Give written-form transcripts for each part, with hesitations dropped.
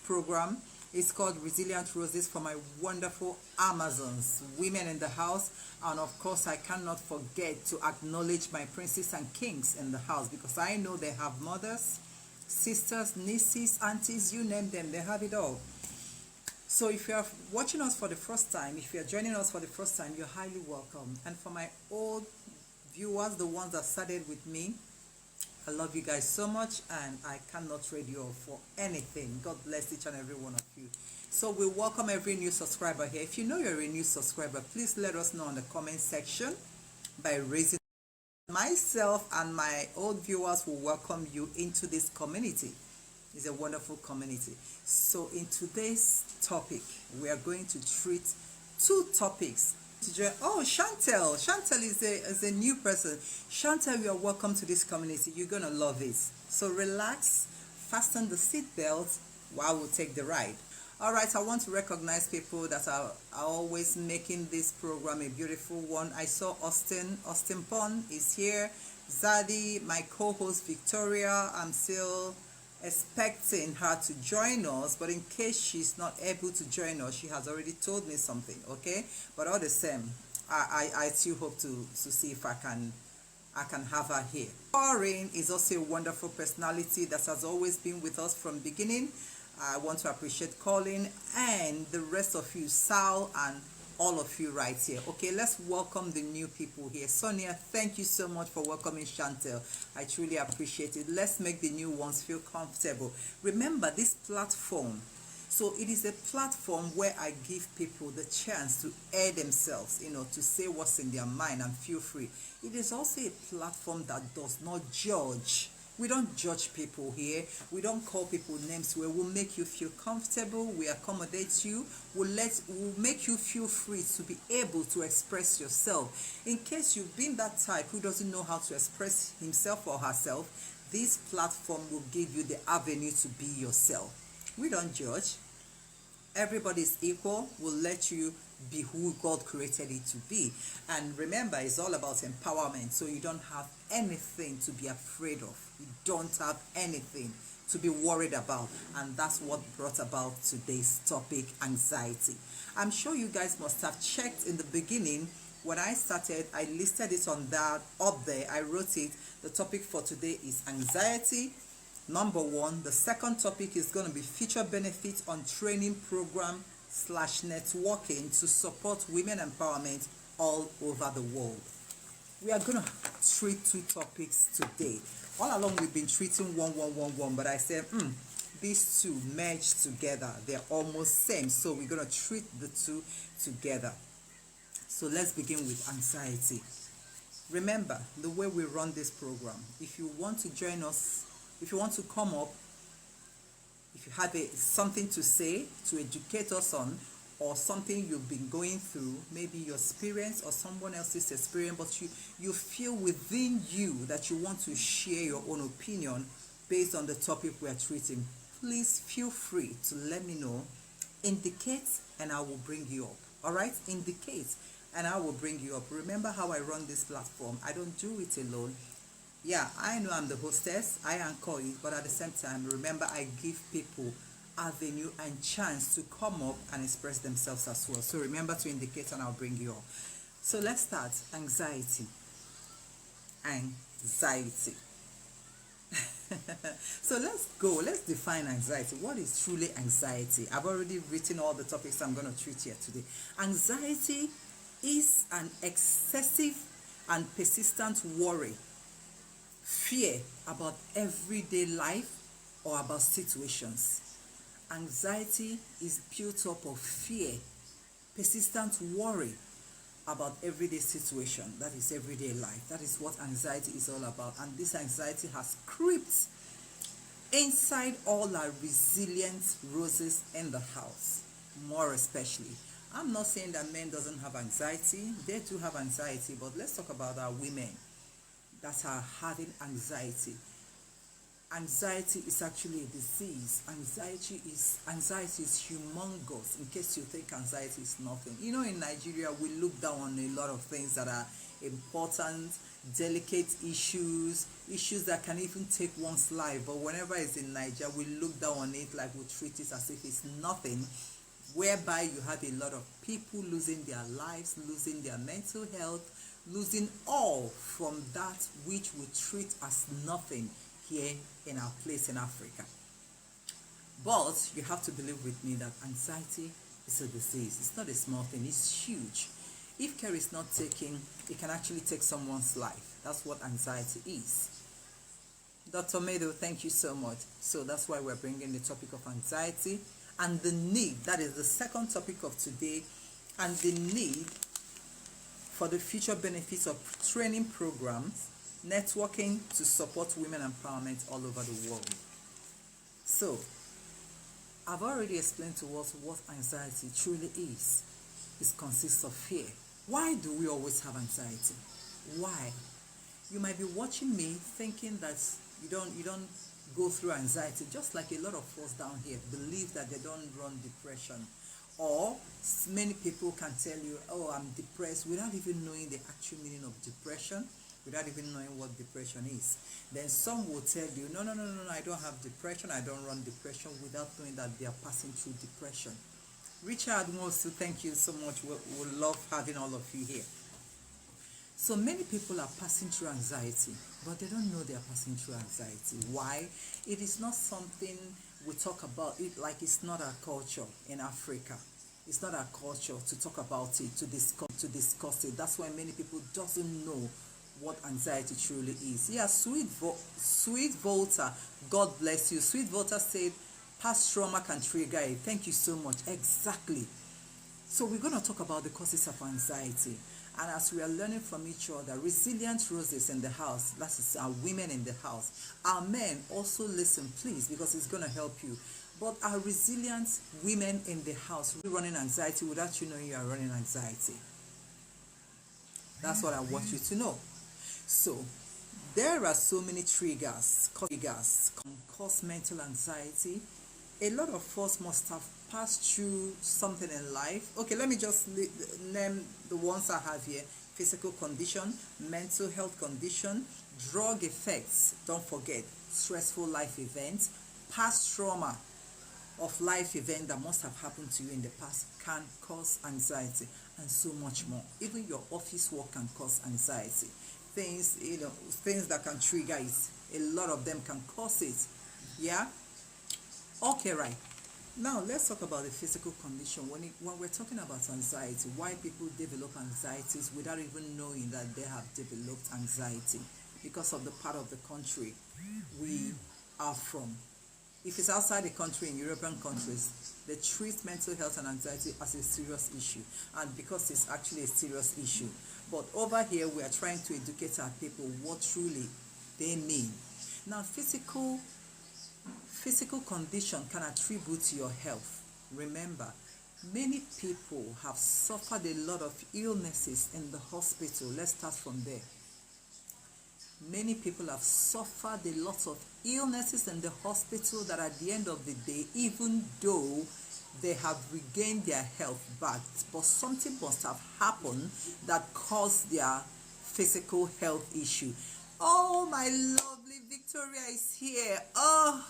program. It's called Resilient Roses for my wonderful Amazons, women in the house. And of course, I cannot forget to acknowledge my princes and kings in the house, because I know they have mothers, sisters, nieces, aunties, you name them, they have it all. So if you are watching us for the first time, if you are joining us for the first time, you're highly welcome. And for my old viewers, the ones that started with me, I love you guys so much, and I cannot trade you off for anything. God bless each and every one of you. So we welcome every new subscriber here. If you know you're a new subscriber, please let us know in the comment section by raising. Myself and my old viewers will welcome you into this community. It's a wonderful community. So in today's topic, we are going to treat two topics. Oh, Chantel. Chantel is a new person. Chantel, you are welcome to this community. You're going to love it. So relax, fasten the seatbelt while we take the ride. All right, I want to recognize people that are always making this program a beautiful one. I saw Austin Pond is here. Zadie, my co-host Victoria, I'm still expecting her to join us, but in case she's not able to join us, she has already told me something, okay? But all the same, I still hope to see if I can have her here. Corinne is also a wonderful personality that has always been with us from beginning. I want to appreciate Colin and the rest of you, Sal, and all of you right here. Okay, let's welcome the new people here. Sonia, thank you so much for welcoming Chantel. I truly appreciate it. Let's make the new ones feel comfortable. Remember this platform. So it is a platform where I give people the chance to air themselves, to say what's in their mind and feel free. It is also a platform that does not judge. We don't judge people here. We don't call people names. We'll make you feel comfortable. We accommodate you. We'll make you feel free to be able to express yourself. In case you've been that type who doesn't know how to express himself or herself, this platform will give you the avenue to be yourself. We don't judge. Everybody is equal. We'll let you be who God created it to be. And remember, it's all about empowerment. So you don't have anything to be afraid of. You don't have anything to be worried about. And that's what brought about today's topic, anxiety. I'm sure you guys must have checked in the beginning. When I started, I listed it on that up there. I wrote it. The topic for today is anxiety. Number one. The second topic is going to be feature benefits on training program / networking to support women empowerment all over the world. We are going to treat two topics today. All along we've been treating one, but I said these two merge together. They're almost same, so we're going to treat the two together. So let's begin with anxiety. Remember the way we run this program. If you want to join us, if you want to come up, if you have something to say to educate us on, or something you've been going through, maybe your experience or someone else's experience, but you feel within you that you want to share your own opinion based on the topic we are treating, please feel free to let me know. Indicate and I will bring you up. All right? Indicate and I will bring you up. Remember how I run this platform. I don't do it alone. Yeah, I know I'm the hostess, I anchor it, but at the same time, remember I give people avenue and chance to come up and express themselves as well. So remember to indicate and I'll bring you up. So let's start. Anxiety. Anxiety. So let's go. Let's define anxiety. What is truly anxiety? I've already written all the topics I'm going to treat here today. Anxiety is an excessive and persistent worry, fear about everyday life or about situations. Anxiety is built up of fear, persistent worry about everyday situation. That is everyday life. That is what anxiety is all about. And this anxiety has crept inside all our resilient roses in the house, more especially. I'm not saying that men doesn't have anxiety. They do have anxiety, but let's talk about our women that are having anxiety. Anxiety is actually a disease. Anxiety is humongous. In case you think anxiety is nothing, in Nigeria we look down on a lot of things that are important. delicate issues, issues that can even take one's life. But whenever it's in Nigeria, we look down on it like we treat it as if it's nothing, whereby you have a lot of people losing their lives, losing their mental health, losing all from that which we treat as nothing here in our place in Africa. But you have to believe with me that anxiety is a disease. It's not a small thing, it's huge. If care is not taken, it can actually take someone's life. That's what anxiety is. Dr. Meadow, thank you so much. So that's why we're bringing the topic of anxiety and the need. That is the second topic of today, and the need for the future benefits of training programs, networking to support women empowerment all over the world. So, I've already explained to us what anxiety truly is. It consists of fear. Why do we always have anxiety? Why? You might be watching me thinking that you don't go through anxiety, just like a lot of us down here believe that they don't run depression. Or many people can tell you, oh, I'm depressed, without even knowing the actual meaning of depression, without even knowing what depression is. Then some will tell you, no, I don't have depression, I don't run depression, without knowing that they are passing through depression. Richard wants to thank you so much. We love having all of you here. So many people are passing through anxiety, but they don't know they are passing through anxiety. Why? It is not something we talk about it like it's not our culture in Africa. It's not our culture to talk about it, to discuss it. That's why many people doesn't know what anxiety truly is. Yeah, Sweet Volta, God bless you. Sweet Volta said, past trauma can trigger it. Thank you so much. Exactly. So we're going to talk about the causes of anxiety. And as we are learning from each other, resilient roses in the house, that is our women in the house. Our men, also listen, please, because it's going to help you. But our resilient women in the house, we're running anxiety without you knowing you are running anxiety. That's what I want you to know. So, there are so many triggers can cause mental anxiety. A lot of us must have passed through something in life. Okay, let me just name the ones I have here. Physical condition, mental health condition, drug effects, don't forget, stressful life events, past trauma of life event that must have happened to you in the past can cause anxiety, and so much more. Even your office work can cause anxiety. Things that can trigger it. A lot of them can cause it. Yeah? Okay, right. Now let's talk about the physical condition. When we're talking about anxiety, why people develop anxieties without even knowing that they have developed anxiety, because of the part of the country we are from. If it's outside the country, in European countries, they treat mental health and anxiety as a serious issue, and because it's actually a serious issue. But over here, we are trying to educate our people what truly they mean. Now, physical condition can attribute to your health. Remember, many people have suffered a lot of illnesses in the hospital. Let's start from there. Many people have suffered a lot of illnesses in the hospital that at the end of the day, even though they have regained their health back, but something must have happened that caused their physical health issue. Oh, my lovely Victoria is here. Oh,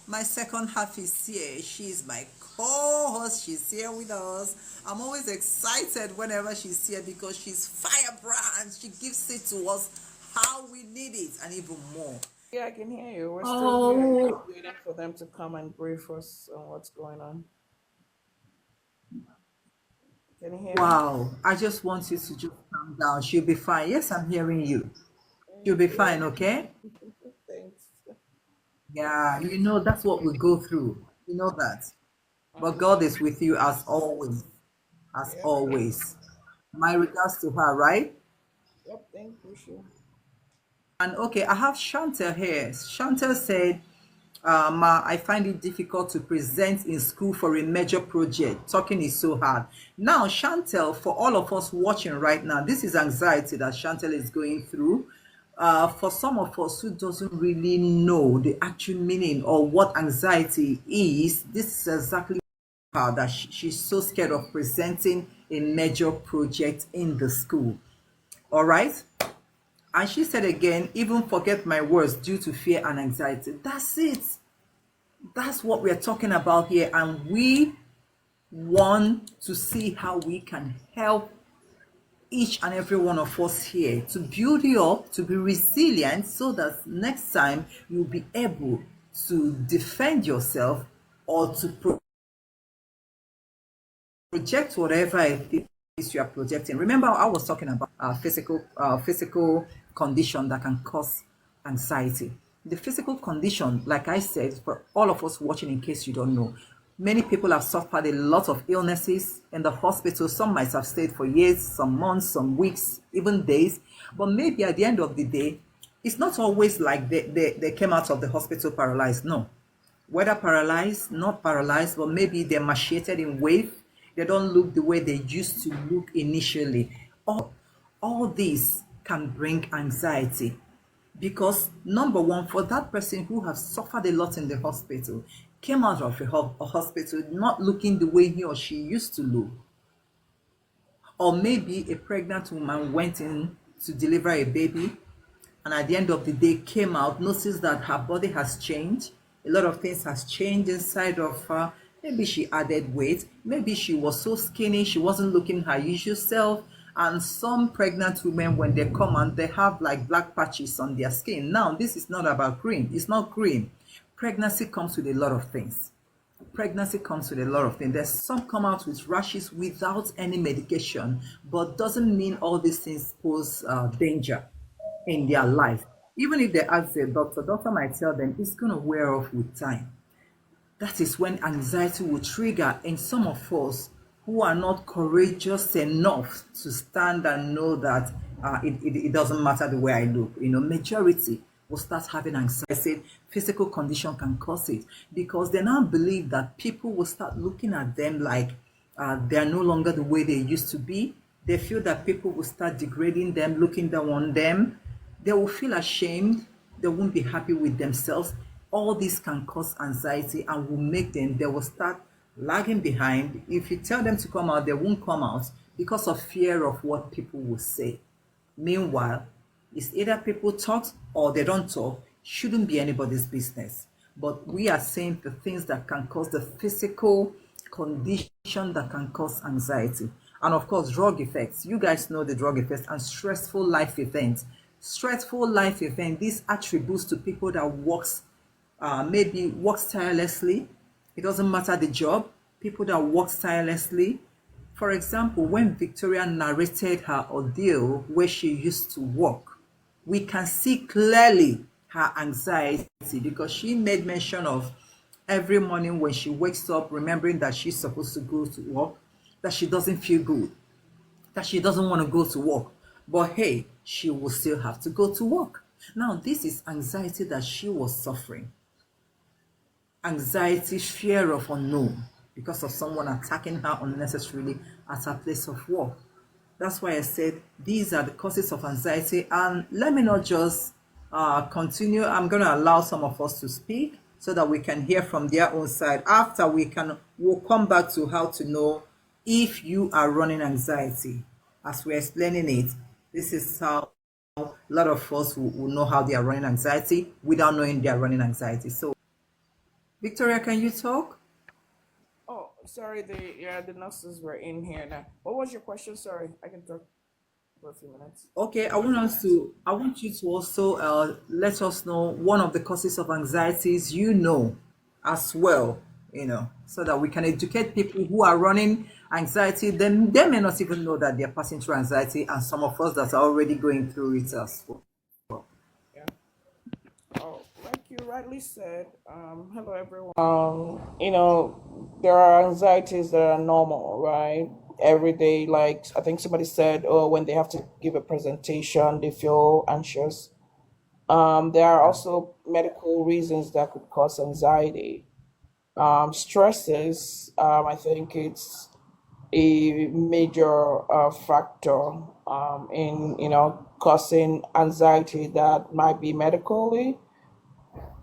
my second half is here. She's my co-host. She's here with us. I'm always excited whenever she's here because she's firebrand. She gives it to us how we need it and even more. Yeah, I can hear you. We're still here, just waiting for them to come and brief us on what's going on. Can you hear me? Wow. I just want you to just calm down. She'll be fine. Yes, I'm hearing you. She'll Thank be you. fine, okay? Thanks. Yeah, that's what we go through. You know that. But God Mm-hmm. is with you as always. As Yep. always. My regards to her, right? Yep. Thank you. Sure. And okay, I have Chantel here. Chantel said, Ma, I find it difficult to present in school for a major project. Talking is so hard. Now, Chantel, for all of us watching right now, this is anxiety that Chantel is going through. For some of us who doesn't really know the actual meaning or what anxiety is, this is exactly her that she's so scared of presenting a major project in the school. All right. And she said again, even forget my words due to fear and anxiety. That's it. That's what we're talking about here. And we want to see how we can help each and every one of us here to build you up, to be resilient, so that next time you'll be able to defend yourself or to project whatever it is you are projecting. Remember, I was talking about physical condition that can cause anxiety. The physical condition, like I said, for all of us watching, in case you don't know, many people have suffered a lot of illnesses in the hospital. Some might have stayed for years, some months, some weeks, even days. But maybe at the end of the day, it's not always like they came out of the hospital paralyzed. No, whether paralyzed, not paralyzed, but maybe they're emaciated in weight. They don't look the way they used to look initially. All these can bring anxiety, because number one, for that person who has suffered a lot in the hospital, came out of a hospital not looking the way he or she used to look, or maybe a pregnant woman went in to deliver a baby, and at the end of the day came out, noticed that her body has changed. A lot of things has changed inside of her. Maybe she added weight, maybe she was so skinny she wasn't looking her usual self. And some pregnant women, when they come out, they have like black patches on their skin. Now, this is not about cream. It's not cream. Pregnancy comes with a lot of things. There's some come out with rashes without any medication, but doesn't mean all these things pose danger in their life. Even if they ask the doctor might tell them it's going to wear off with time. That is when anxiety will trigger in some of us who are not courageous enough to stand and know that it doesn't matter the way I look. Majority will start having anxiety. I said physical condition can cause it, because they now believe that people will start looking at them like they are no longer the way they used to be. They feel that people will start degrading them, looking down on them. They will feel ashamed. They won't be happy with themselves. All this can cause anxiety and will make them, they will start lagging behind. If you tell them to come out, they won't come out because of fear of what people will say. Meanwhile, it's either people talk or they don't talk. Shouldn't be anybody's business. But we are saying the things that can cause the physical condition that can cause anxiety. And of course, drug effects. You guys know the drug effects and stressful life events. These attributes to people that maybe works tirelessly. It doesn't matter the job. People that work tirelessly. For example, when Victoria narrated her ordeal where she used to work, we can see clearly her anxiety, because she made mention of every morning when she wakes up, remembering that she's supposed to go to work, that she doesn't feel good, that she doesn't want to go to work. But hey, she will still have to go to work. Now, this is anxiety that she was suffering. Anxiety, fear of unknown, because of someone attacking her unnecessarily at her place of work. That's why I said these are the causes of anxiety. And let me not just continue. I'm going to allow some of us to speak so that we can hear from their own side. After we'll come back to how to know if you are running anxiety. As we're explaining it, this is how a lot of us will know how they are running anxiety without knowing they are running anxiety. So, Victoria, can you talk? Oh, sorry, the nurses were in here now. What was your question? Sorry, I can talk for a few minutes. Okay, I want you to also let us know one of the causes of anxieties as well, so that we can educate people who are running anxiety. Then they may not even know that they're passing through anxiety, and some of us that are already going through it as well. Yeah. Oh, like you rightly said, hello everyone. There are anxieties that are normal, right? Every day, like I think somebody said, oh, when they have to give a presentation, they feel anxious. There are also medical reasons that could cause anxiety. Stresses, I think it's a major factor in causing anxiety that might be medically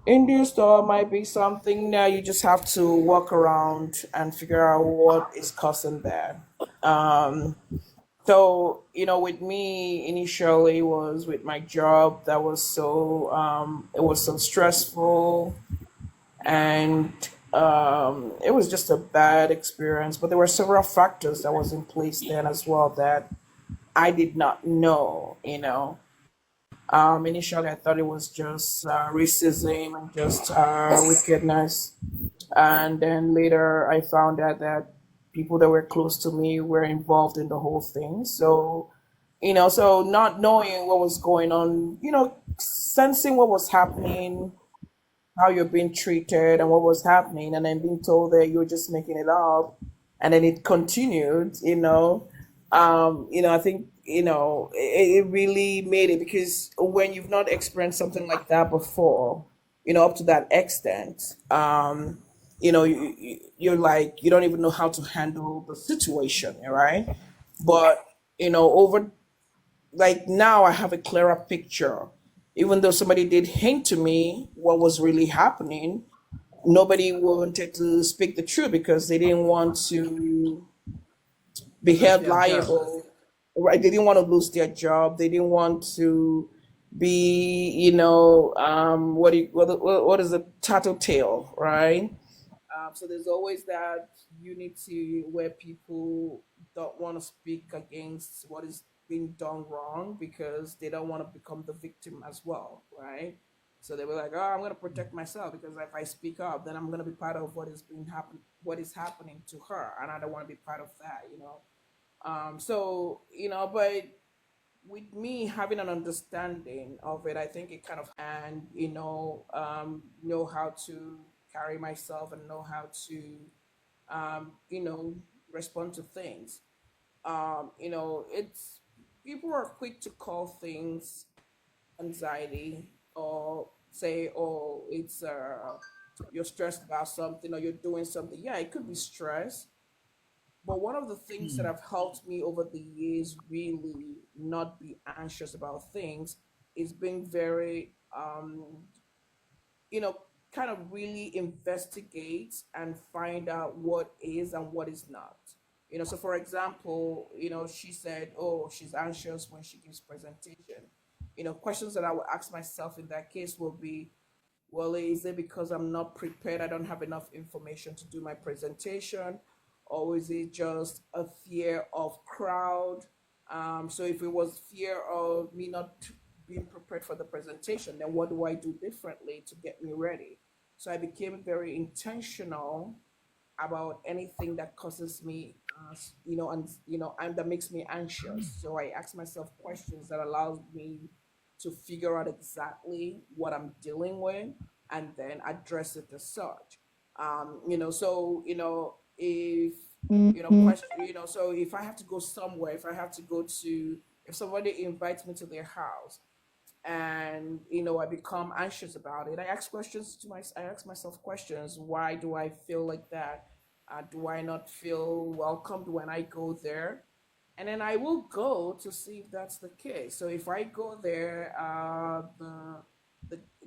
induced, or might be something that you just have to walk around and figure out what is causing that. So, with me initially was with my job that was so it was so stressful, and it was just a bad experience. But there were several factors that was in place then as well that I did not know. Initially I thought it was just racism and just wickedness, and then later I found out that people that were close to me were involved in the whole thing. So, so not knowing what was going on, sensing what was happening, how you're being treated and what was happening, and then being told that you're just making it up, and then it continued. I think it really made it, because when you've not experienced something like that before, up to that extent, you're like, you don't even know how to handle the situation, right? But over, like, now I have a clearer picture. Even though somebody did hint to me what was really happening, nobody wanted to speak the truth because they didn't want to be Lose held their job. liable. Right? They didn't want to lose their job. They didn't want to be, what is a tattletale, right? So there's always that unity where people don't want to speak against what is being done wrong because they don't want to become the victim as well, right? So they were like, "Oh, I'm going to protect myself because if I speak up, then I'm going to be part of what is happening to her, and I don't want to be part of that." So but with me having an understanding of it, I think it kind of and know how to carry myself and know how to respond to things. It's People are quick to call things anxiety, or say, "Oh, it's you're stressed about something, or you're doing something." Yeah, it could be stress, but one of the things that have helped me over the years really not be anxious about things is being very, you know, kind of really investigate and find out what is and what is not. So for example, she said, oh, she's anxious when she gives presentation. Questions that I would ask myself in that case will be, well, is it because I'm not prepared? I don't have enough information to do my presentation? Or is it just a fear of crowd? So if it was fear of me not being prepared for the presentation, then what do I do differently to get me ready? So I became very intentional about anything that causes me, and that makes me anxious. So I ask myself questions that allows me to figure out exactly what I'm dealing with and then address it as such. So if question, so if I have to go somewhere, if somebody invites me to their house, and I become anxious about it, I ask myself questions. Why do I feel like that? Do I not feel welcomed when I go there? And then I will go to see if that's the case. So if I go there, the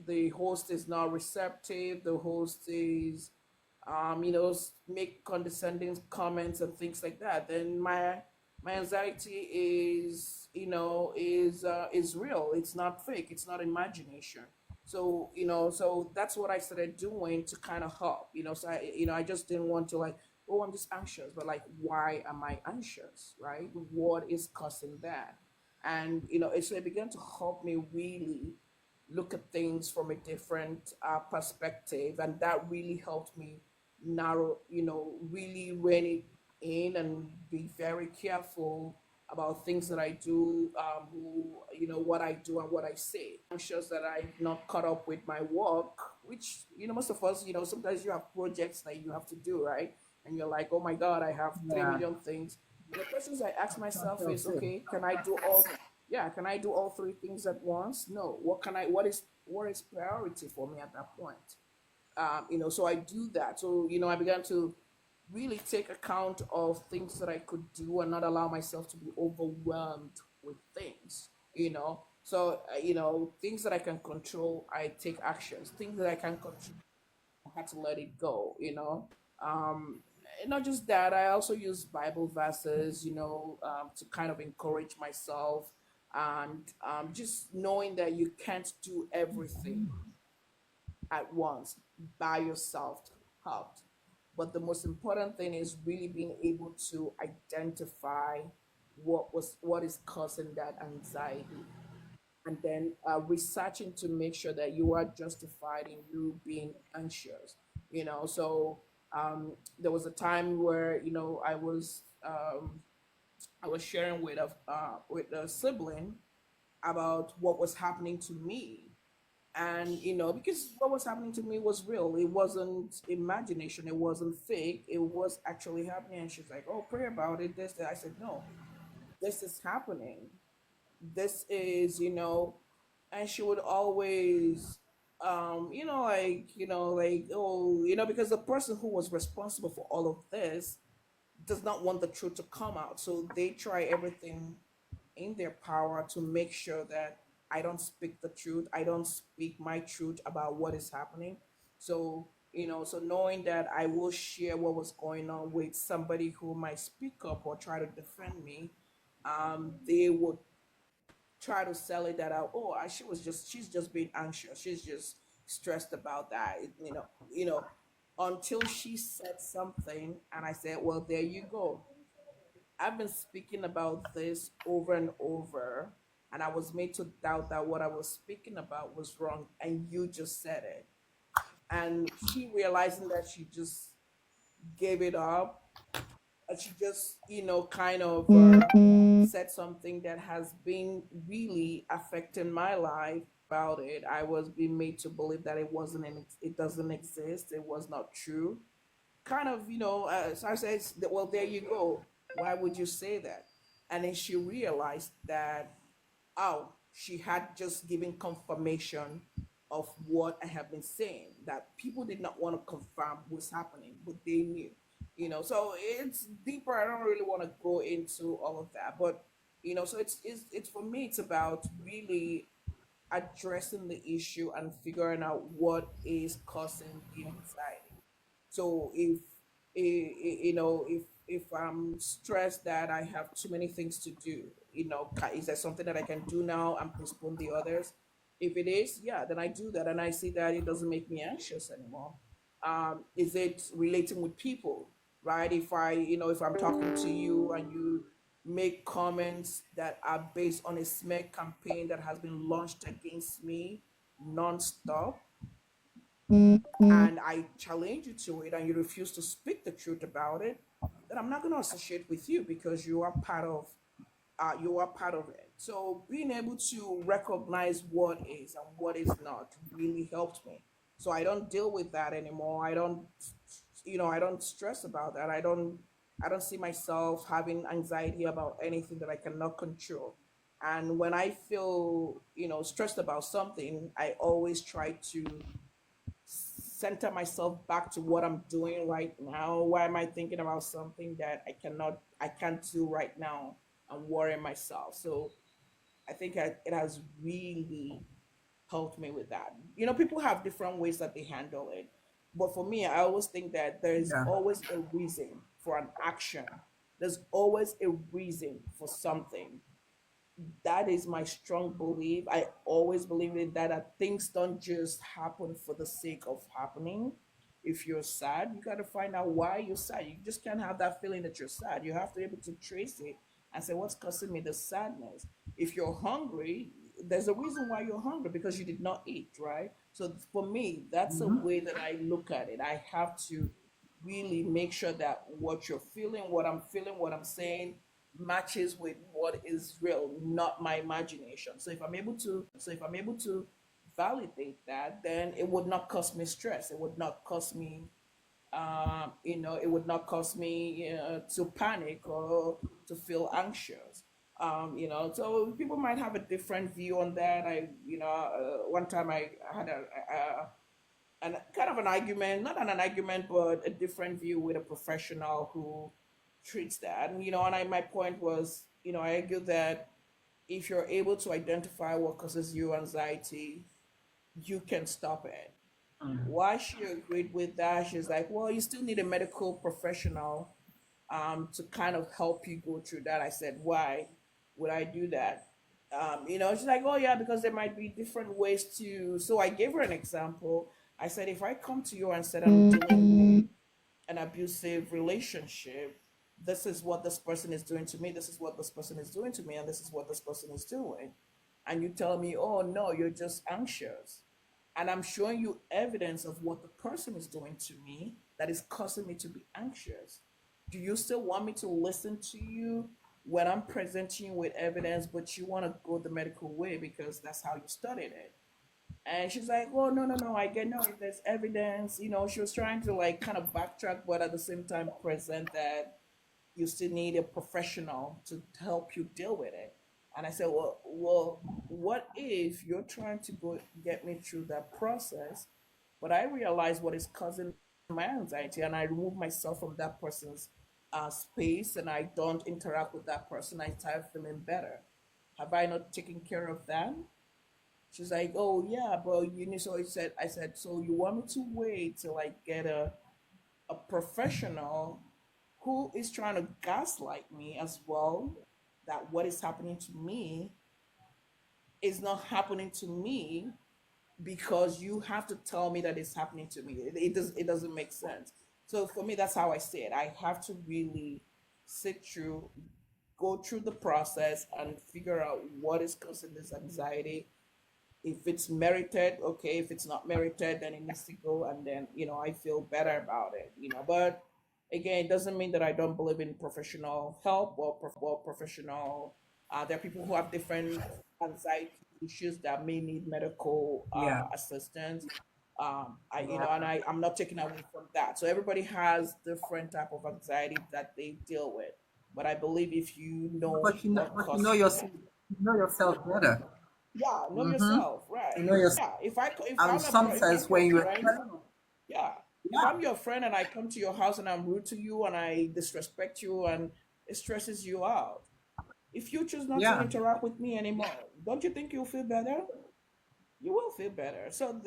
the host is not receptive, the host is make condescending comments and things like that, then my anxiety is real. It's not fake. It's not imagination. So so that's what I started doing to kind of help. So I just didn't want to, like, oh, I'm just anxious, but like, why am I anxious, right? What is causing that? And so it began to help me really look at things from a different perspective, and that really helped me narrow, really rein it in and be very careful about things that I do, what I do and what I say. I'm sure that I'm not caught up with my work, which, most of us, sometimes you have projects that you have to do, right? And you're like, oh my God, I have 3 Yeah. million things. The questions I ask myself Myself is, too. okay, can I do all three things at once? No. What is priority for me at that point? So I do that. So I began to really take account of things that I could do and not allow myself to be overwhelmed with things. So things that I can control, I take actions. Things that I can control, I had to let it go. Um, not just that, I also use Bible verses, to kind of encourage myself, and just knowing that you can't do everything at once by yourself helped. But the most important thing is really being able to identify what is causing that anxiety, and then researching to make sure that you are justified in you being anxious. So there was a time where I was sharing with a sibling about what was happening to me, and because what was happening to me was real. It wasn't imagination, it wasn't fake, it was actually happening. And she's like, "Oh, pray about it, this, that." I said, "No, this is happening. This is," and she would always like, "Oh," because the person who was responsible for all of this does not want the truth to come out, so they try everything in their power to make sure that I don't speak the truth, I don't speak my truth about what is happening. So, so knowing that I will share what was going on with somebody who might speak up or try to defend me, they would try to sell it that out. "Oh, she's just being anxious. She's just stressed about that." Until she said something, and I said, "Well, there you go. I've been speaking about this over and over, and I was made to doubt that what I was speaking about was wrong, and you just said it." And she realizing that she just gave it up, and she just, kind of said something that has been really affecting my life about it. I was being made to believe that it doesn't exist, it was not true. Kind of, so I said, "Well, there you go. Why would you say that?" And then she realized that, oh, she had just given confirmation of what I have been saying, that people did not want to confirm what's happening, but they knew. So it's deeper. I don't really want to go into all of that, but so it's for me, it's about really addressing the issue and figuring out what is causing the anxiety. So if I'm stressed that I have too many things to do, is there something that I can do now and postpone the others? If it is, yeah, then I do that, and I see that it doesn't make me anxious anymore. Is it relating with people, right? If I'm talking to you and you make comments that are based on a smear campaign that has been launched against me nonstop, and I challenge you to it, and you refuse to speak the truth about it, then I'm not going to associate with you, because you are part of it. So being able to recognize what is and what is not really helped me. So I don't deal with that anymore. I don't stress about that. I don't see myself having anxiety about anything that I cannot control. And when I feel, stressed about something, I always try to center myself back to what I'm doing right now. Why am I thinking about something that I can't do right now, and worry myself? So I think it has really helped me with that. People have different ways that they handle it. But for me, I always think that there's Yeah. always a reason for an action. There's always a reason for something. That is my strong belief. I always believe in that things don't just happen for the sake of happening. If you're sad, you got to find out why you're sad. You just can't have that feeling that you're sad. You have to be able to trace it and say, what's causing me the sadness? If you're hungry, there's a reason why you're hungry, because you did not eat, right? So for me, that's a way that I look at it. I have to really make sure that what you're feeling, what I'm saying matches with what is real, not my imagination. So if I'm able to validate that, then it would not cause me stress. It would not cause me it would not cause me to panic or to feel anxious. So people might have a different view on that. One time I had and kind of an argument, not an argument, but a different view with a professional who treats that. And my point was, I argue that if you're able to identify what causes you anxiety, you can stop it. Why she agreed with that, she's like, well, you still need a medical professional to kind of help you go through that. I said, why would I do that? She's like, oh yeah, because there might be different ways to. So I gave her an example. I said, if I come to you and said I'm dealing with an abusive relationship, this is what this person is doing to me, this is what this person is doing to me, and this is what this person is doing. And you tell me, oh no, you're just anxious. And I'm showing you evidence of what the person is doing to me that is causing me to be anxious. Do you still want me to listen to you when I'm presenting you with evidence, but you want to go the medical way because that's how you studied it? And she's like, "Oh no, no, no! I get no. If there's evidence, she was trying to like kind of backtrack, but at the same time present that you still need a professional to help you deal with it." And I said, "Well, what if you're trying to go get me through that process, but I realize what is causing my anxiety, and I remove myself from that person's space, and I don't interact with that person. I start feeling better. Have I not taken care of that?" She's like, "Oh yeah, but you need." So I said, "So you want me to wait till I get a professional who is trying to gaslight me as well? That what is happening to me is not happening to me because you have to tell me that it's happening to me. It doesn't make sense." So for me, that's how I see it. I have to really sit through, go through the process, and figure out what is causing this anxiety. If it's merited, okay. If it's not merited, then it needs to go, and then I feel better about it. But again, it doesn't mean that I don't believe in professional help or professional. There are people who have different anxiety issues that may need medical Yeah. assistance. I'm not taking away from that. So everybody has different type of anxiety that they deal with. But I believe if you know what But you know causes yourself. You know yourself better. yeah, know Mm-hmm. yourself, right? You know yourself. Yeah, And if I'm sometimes your when you're friend, yeah, if yeah, I'm your friend and I come to your house and I'm rude to you and I disrespect you and it stresses you out, if you choose not to yeah, interact with me anymore, don't you think you'll feel better? You will feel better. So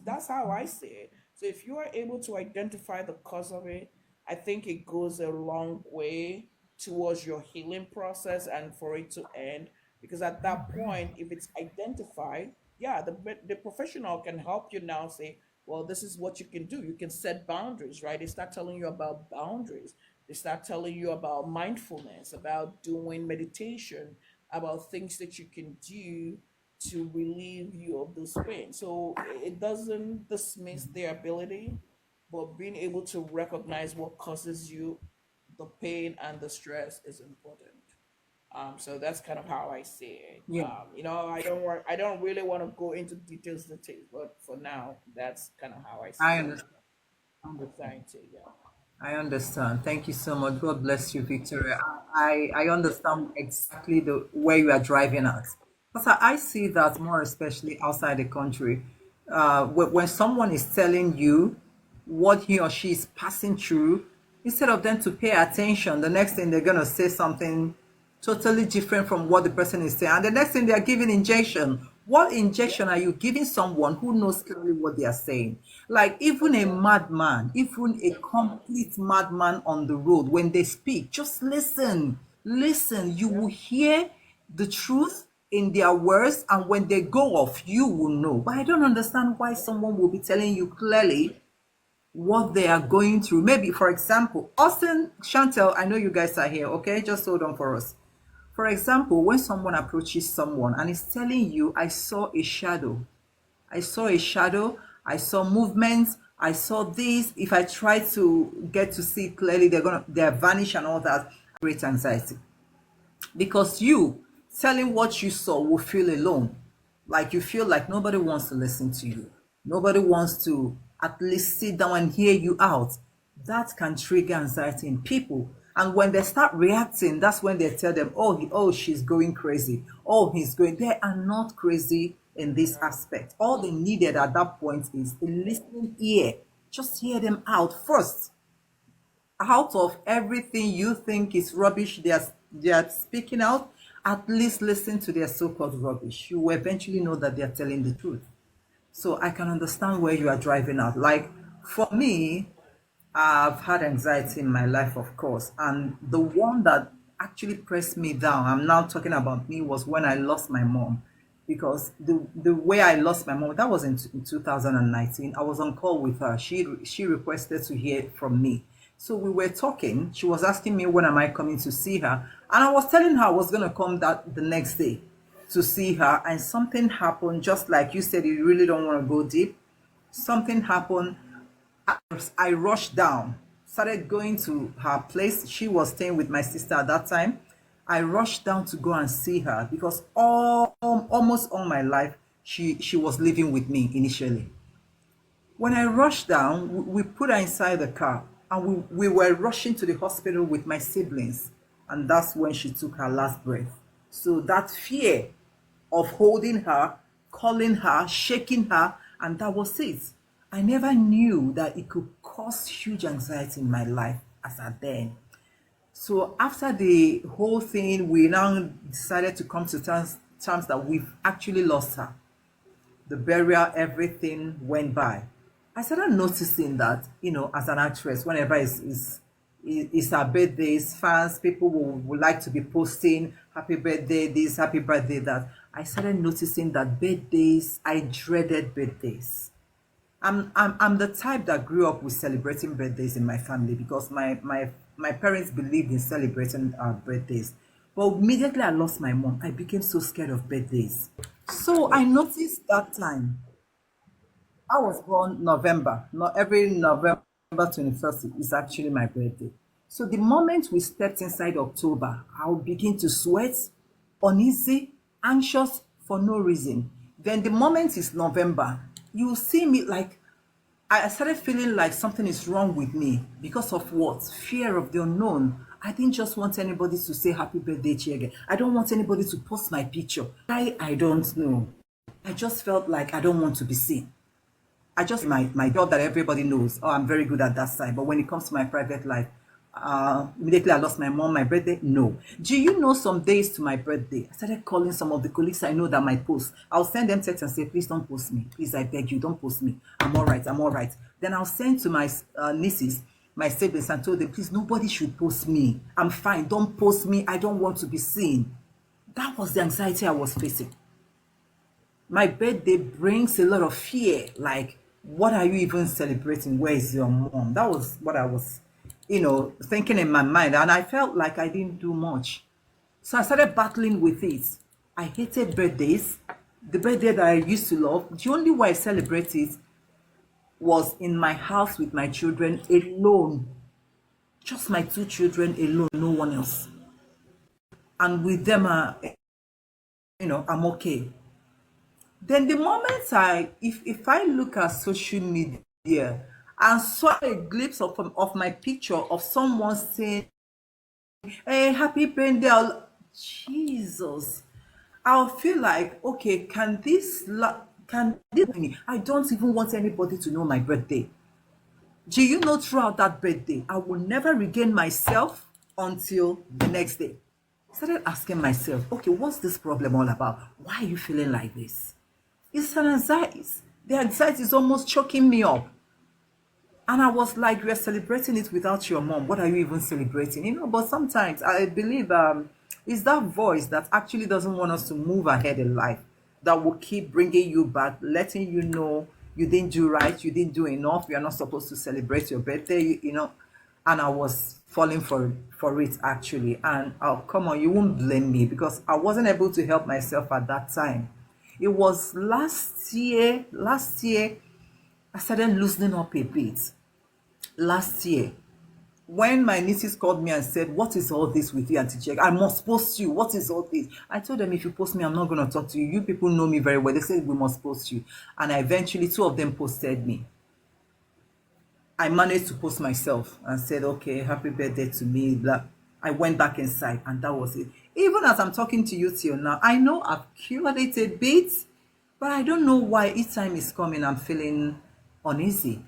that's how I see it. So if you are able to identify the cause of it, I think it goes a long way towards your healing process and for it to end. Because at that point, if it's identified, yeah, the professional can help you now say, well, this is what you can do. You can set boundaries, right? They start telling you about boundaries. They start telling you about mindfulness, about doing meditation, about things that you can do to relieve you of those pain. So it doesn't dismiss their ability, but being able to recognize what causes you the pain and the stress is important. So that's kind of how I see it. yeah. I don't really want to go into details, but for now, that's kind of how I I see understand. anxiety. Yeah. I understand. Thank you so much. God bless you, Victoria. I understand exactly the where you are driving at. Because I see that more especially outside the country. When someone is telling you what he or she is passing through, instead of them to pay attention, the next thing they're gonna say something totally different from what the person is saying. And the next thing they are giving injection. What Yeah. injection are you giving someone who knows clearly what they are saying? Like even a Exactly. madman, even a complete madman on the road, when they speak, just listen. Listen. You Yeah. will hear the truth in their words, and when they go off, you will know. But I don't understand why someone will be telling you clearly what they are going through. Maybe, for example, Austin, Chantel, I know you guys are here, okay? Just hold on for us. For example, when someone approaches someone and is telling you, I saw a shadow, I saw a shadow, I saw movements, I saw this. If I try to get to see clearly, they're vanish and all that. Great anxiety because you telling what you saw will feel alone, like you feel like nobody wants to listen to you, nobody wants to at least sit down and hear you out. That can trigger anxiety in people, and when they start reacting, that's when they tell them, oh she's going crazy, oh he's going. They are not crazy in this Yeah. aspect. All they needed at that point is a listening ear. Just hear them out first. Out of everything you think is rubbish they are speaking out, at least listen to their so-called rubbish. You will eventually know that they are telling the truth. So I can understand where you are driving at. Like for me, I've had anxiety in my life, of course, and the one that actually pressed me down, I'm now talking about me, was when I lost my mom. Because the way I lost my mom, that was in 2019. I was on call with her. She requested to hear from me. So we were talking. She was asking me when am I coming to see her, and I was telling her I was gonna come that the next day to see her, and something happened. Just like you said, you really don't want to go deep. Something happened. I rushed down, started going to her place. She was staying with my sister at that time. I rushed down to go and see her because almost all my life she was living with me initially. When I rushed down, we put her inside the car, and we were rushing to the hospital with my siblings. And that's when she took her last breath. So that fear of holding her, calling her, shaking her, and that was it. I never knew that it could cause huge anxiety in my life as at then. So after the whole thing, we now decided to come to terms that we've actually lost her. The burial, everything went by. I started noticing that, as an actress, whenever it's her birthdays, fans, people would like to be posting happy birthday this, happy birthday that. I started noticing that birthdays, I dreaded birthdays. I'm the type that grew up with celebrating birthdays in my family because my parents believed in celebrating our birthdays. But immediately I lost my mom, I became so scared of birthdays. So I noticed that time. I was born November. Not every November 21st is actually my birthday. So the moment we stepped inside October, I would begin to sweat, uneasy, anxious for no reason. Then the moment is November, you see me like I started feeling like something is wrong with me because of what? Fear of the unknown. I didn't just want anybody to say happy birthday to you again. I don't want anybody to post my picture. I don't know. I just felt like I don't want to be seen. I just my job that everybody knows. Oh, I'm very good at that side. But when it comes to my private life, immediately I lost my mom. My birthday, no. Do you know some days to my birthday? I started calling some of the colleagues I know that might post. I'll send them text and say, please don't post me. Please, I beg you, don't post me. I'm all right. I'm all right. Then I'll send to my nieces, my siblings, and told them, please, nobody should post me. I'm fine. Don't post me. I don't want to be seen. That was the anxiety I was facing. My birthday brings a lot of fear. Like, what are you even celebrating? Where is your mom? That was what I was, thinking in my mind. And I felt like I didn't do much. So I started battling with it. I hated birthdays. The birthday that I used to love, the only way I celebrate it was in my house with my children alone. Just my two children alone, no one else. And with them, I'm okay. Then the moment if I look at social media and saw a glimpse of my picture of someone saying, "Hey, happy birthday," Jesus, I'll feel like, okay, can this be me? I don't even want anybody to know my birthday. Do you know throughout that birthday, I will never regain myself until the next day. I started asking myself, okay, what's this problem all about? Why are you feeling like this? It's an anxiety. The anxiety is almost choking me up. And I was like, you're celebrating it without your mom. What are you even celebrating? But sometimes I believe it's that voice that actually doesn't want us to move ahead in life that will keep bringing you back, letting you know you didn't do right, you didn't do enough, you're not supposed to celebrate your birthday, And I was falling for it actually. And come on, you won't blame me because I wasn't able to help myself at that time. It was last year I started loosening up a bit. Last year, when my nieces called me and said, what is all this with you, Auntie Jack? I must post you. What is all this? I told them, if you post me, I'm not going to talk to you. You people know me very well. They said, we must post you. And eventually, two of them posted me. I managed to post myself and said, okay, happy birthday to me. Blah. I went back inside and that was it. Even as I'm talking to you till now, I know I've cured it a bit, but I don't know why each time it's coming, I'm feeling uneasy.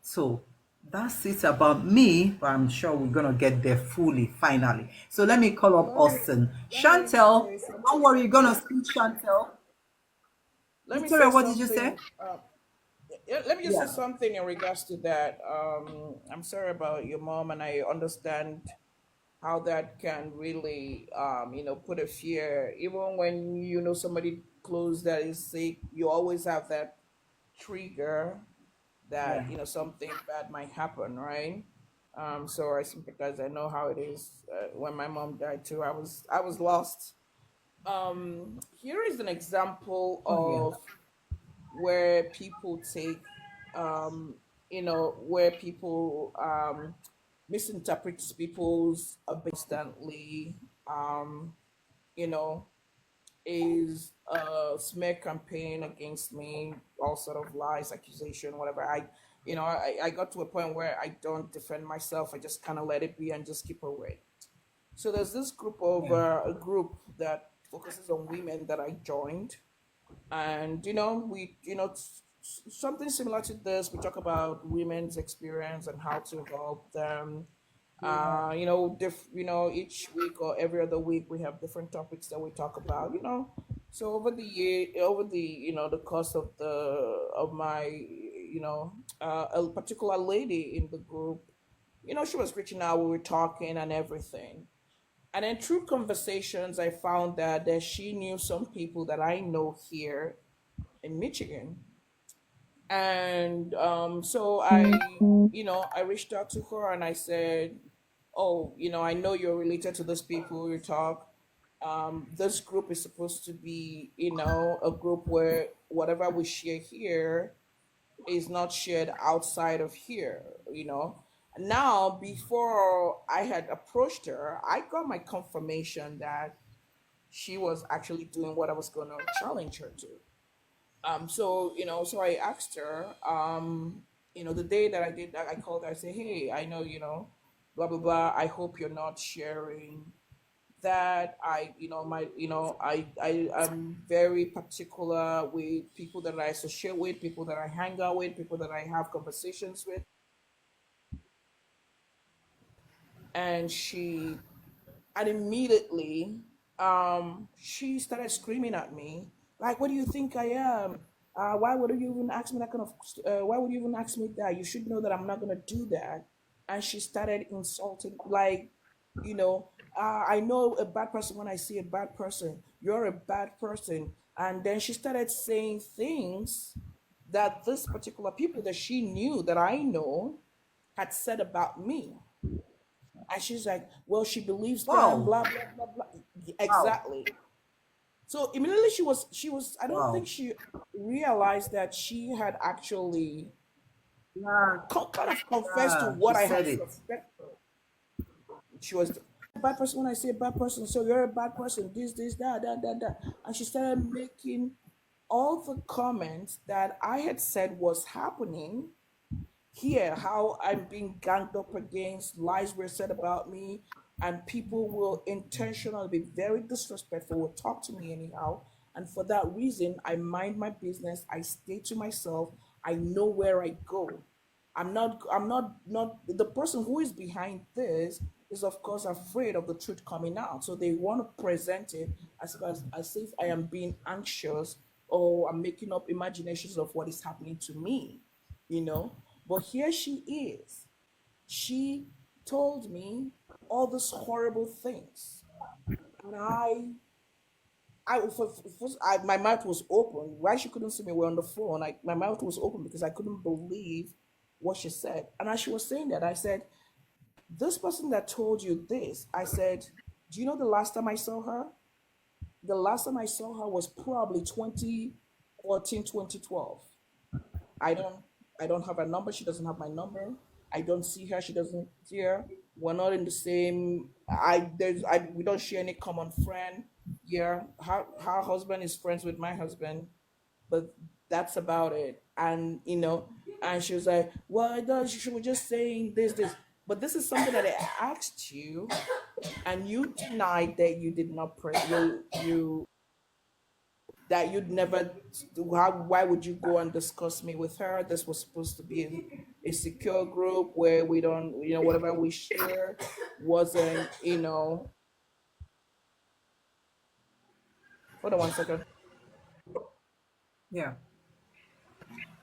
So that's it about me, but I'm sure we're going to get there fully, finally. So let me call up Austin. Chantel, don't worry, you're going to speak, Chantel. Let me Victoria, say what did you say? something. Yeah, let me just say Yeah. something in regards to that. I'm sorry about your mom, and I understand how that can really, put a fear. Even when you know somebody close that is sick, you always have that trigger Yeah. that something bad might happen, right? So I sympathize. I know how it is. When my mom died too, I was lost. Here is an example Oh yeah. of where people take where people misinterpret people's constantly, um you know is a smear campaign against me, all sort of lies, accusation, whatever. I got to a point where I don't defend myself. I just kind of let it be and just keep away. So there's this group of Yeah. a group that focuses on women that I joined, and we something similar to this. We talk about women's experience and how to help them. Yeah. Each week or every other week we have different topics that we talk about. So over the year, over the course of my a particular lady in the group, she was reaching out. We were talking and everything. And then through conversations, I found that she knew some people that I know here in Michigan. And so I reached out to her and I said, "Oh, I know you're related to those people you talk. This group is supposed to be, a group where whatever we share here is not shared outside of here, you know." Now, before I had approached her, I got my confirmation that she was actually doing what I was going to challenge her to. So I asked her, the day that I did that, I called her. I said, "Hey, I know, blah blah blah. I hope you're not sharing that. I am very particular with people that I associate with, people that I hang out with, people that I have conversations with." And immediately she started screaming at me, like, "What do you think I am? Why would you even ask me that kind of why would you even ask me that? You should know that I'm not going to do that." And she started insulting, like, "I know a bad person when I see a bad person. You're a bad person." And then she started saying things that this particular people that she knew that I know had said about me. And she's like, "Well, she believes them, Wow. blah blah blah blah." Wow. Exactly. So immediately she was. I don't think Wow. she realized that she had actually Yeah. kind of confessed to Yeah. She what I had said it. suspected. She was a bad person when I say a bad person. So you're a bad person. This, that. And she started making all the comments that I had said was happening here, how I'm being ganged up against, lies were said about me, and people will intentionally be very disrespectful, will talk to me anyhow. And for that reason, I mind my business, I stay to myself, I know where I go. I'm not the person who is behind this is of course afraid of the truth coming out. So they want to present it as if I am being anxious or I'm making up imaginations of what is happening to me, you know. But here she is. She told me all these horrible things. And my mouth was open. Why she couldn't see me? We're on the phone. My mouth was open because I couldn't believe what she said. And as she was saying that, I said, "This person that told you this," I said, "Do you know the last time I saw her? The last time I saw her was probably 2014, 2012. I don't I don't have her number. She doesn't have my number. I don't see her. She doesn't see her. We're not in the same. We don't share any common friend. Yeah, her husband is friends with my husband, but that's about it." And she was like, "Well, I thought she was just saying this. But this is something that I asked you, and you denied that you did not pray. You that you'd never. Why would you go and discuss me with her? This was supposed to be a secure group where we don't, whatever we share wasn't, hold on one second. Yeah.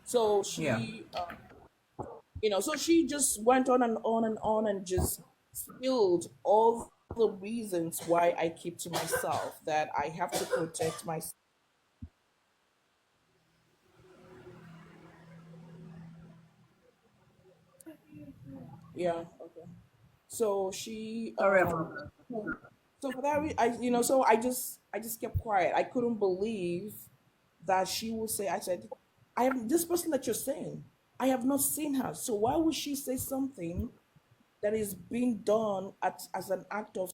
So Yeah. so she just went on and on and on and just spilled all the reasons why I keep to myself, that I have to protect myself. Yeah, okay. So she Sorry about that. so for that I so I just kept quiet. I couldn't believe that she would say, I said, I have this person that you're saying, I have not seen her. So why would she say something that is being done as an act of